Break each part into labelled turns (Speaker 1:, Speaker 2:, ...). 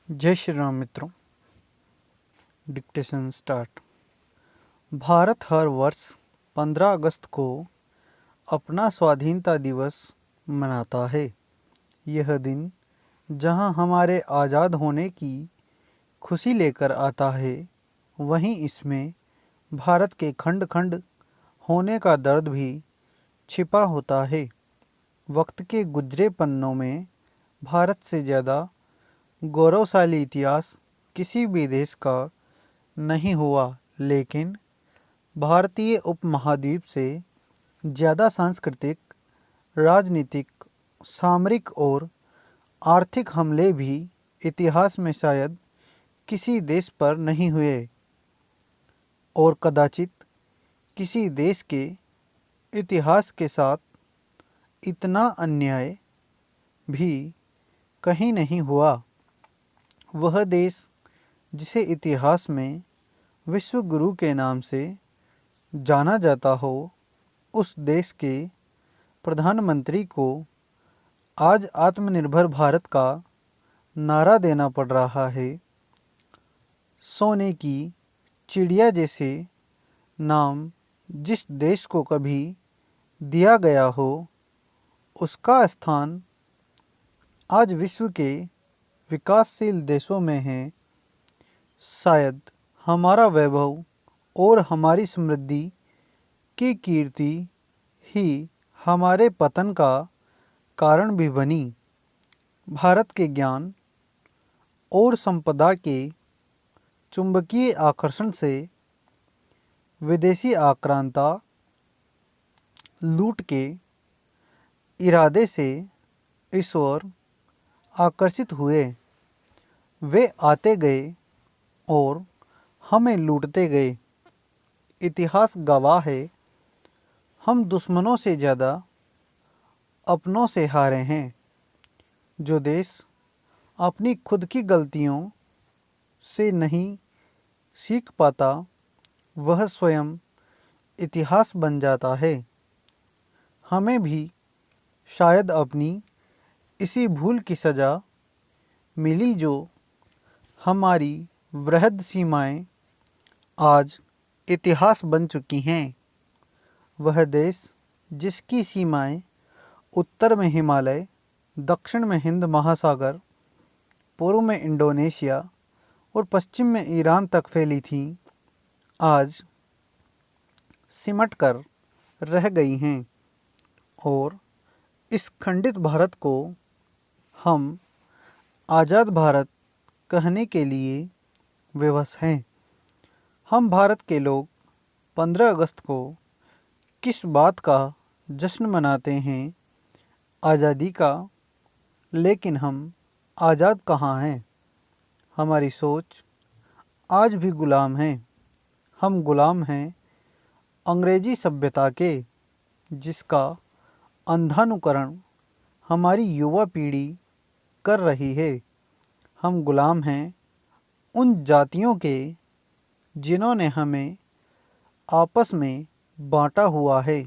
Speaker 1: जय श्री राम मित्रों। Dictation start. Bharat हर वर्ष 15 अगस्त को अपना स्वाधीनता दिवस मनाता है। यह दिन जहां हमारे आज़ाद होने की खुशी लेकर आता है, वहीं इसमें भारत के खंड खंड होने का दर्द भी छिपा होता है। वक्त के गुजरे पन्नों में भारत से ज़्यादा गौरवशाली इतिहास किसी भी देश का नहीं हुआ, लेकिन भारतीय उपमहाद्वीप से ज़्यादा सांस्कृतिक, राजनीतिक, सामरिक और आर्थिक हमले भी इतिहास में शायद किसी देश पर नहीं हुए, और कदाचित किसी देश के इतिहास के साथ इतना अन्याय भी कहीं नहीं हुआ। वह देश जिसे इतिहास में विश्व गुरु के नाम से जाना जाता हो, उस देश के प्रधानमंत्री को आज आत्मनिर्भर भारत का नारा देना पड़ रहा है। सोने की चिड़िया जैसे नाम जिस देश को कभी दिया गया हो, उसका स्थान आज विश्व के विकासशील देशों में है। शायद हमारा वैभव और हमारी समृद्धि की कीर्ति ही हमारे पतन का कारण भी बनी। भारत के ज्ञान और संपदा के चुंबकीय आकर्षण से विदेशी आक्रांता लूट के इरादे से इस ओर आकर्षित हुए। वे आते गए और हमें लूटते गए। इतिहास गवाह है, हम दुश्मनों से ज़्यादा अपनों से हारे हैं। जो देश अपनी खुद की गलतियों से नहीं सीख पाता, वह स्वयं इतिहास बन जाता है। हमें भी शायद अपनी इसी भूल की सज़ा मिली, जो हमारी वृहद सीमाएं आज इतिहास बन चुकी हैं। वह देश जिसकी सीमाएं उत्तर में हिमालय, दक्षिण में हिंद महासागर, पूर्व में इंडोनेशिया और पश्चिम में ईरान तक फैली थीं, आज सिमट कर रह गई हैं। और इस खंडित भारत को हम आज़ाद भारत कहने के लिए विवश हैं। हम भारत के लोग 15 अगस्त को किस बात का जश्न मनाते हैं? आज़ादी का। लेकिन हम आज़ाद कहाँ हैं? हमारी सोच आज भी गुलाम है। हम गुलाम हैं अंग्रेजी सभ्यता के, जिसका अंधानुकरण हमारी युवा पीढ़ी कर रही है। हम गुलाम हैं उन जातियों के जिन्होंने हमें आपस में बांटा हुआ है।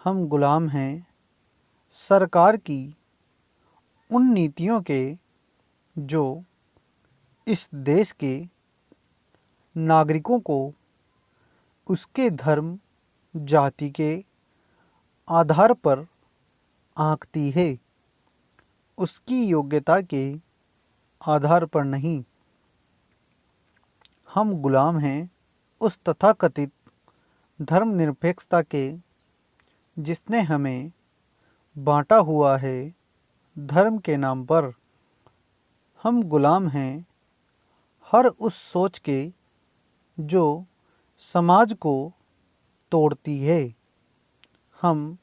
Speaker 1: हम गुलाम हैं सरकार की उन नीतियों के जो इस देश के नागरिकों को उसके धर्म, जाति के आधार पर आंकती है, उसकी योग्यता के आधार पर नहीं। हम गुलाम हैं उस तथाकथित धर्मनिरपेक्षता के जिसने हमें बांटा हुआ है धर्म के नाम पर। हम गुलाम हैं हर उस सोच के जो समाज को तोड़ती है। हम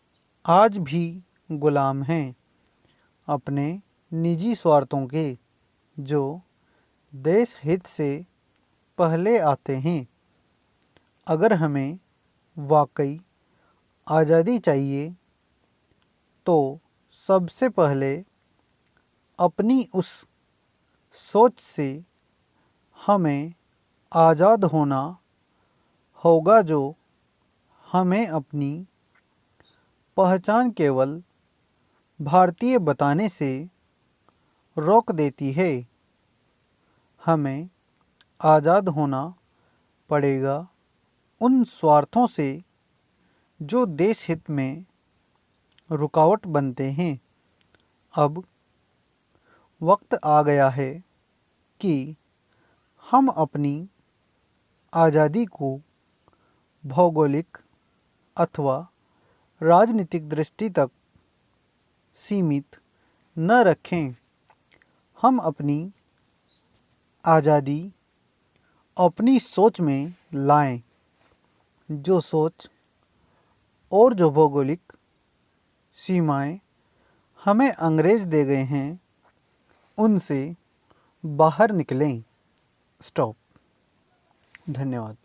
Speaker 1: आज भी गुलाम हैं अपने निजी स्वार्थों के, जो देश हित से पहले आते हैं। अगर हमें वाकई आज़ादी चाहिए, तो सबसे पहले अपनी उस सोच से हमें आज़ाद होना होगा जो हमें अपनी पहचान केवल भारतीय बताने से रोक देती है। हमें आज़ाद होना पड़ेगा उन स्वार्थों से जो देश हित में रुकावट बनते हैं। अब वक्त आ गया है कि हम अपनी आज़ादी को भौगोलिक अथवा राजनीतिक दृष्टि तक सीमित न रखें। हम अपनी आज़ादी अपनी सोच में लाएं, जो सोच और जो भौगोलिक सीमाएं हमें अंग्रेज़ दे गए हैं उनसे बाहर निकलें। स्टॉप। धन्यवाद।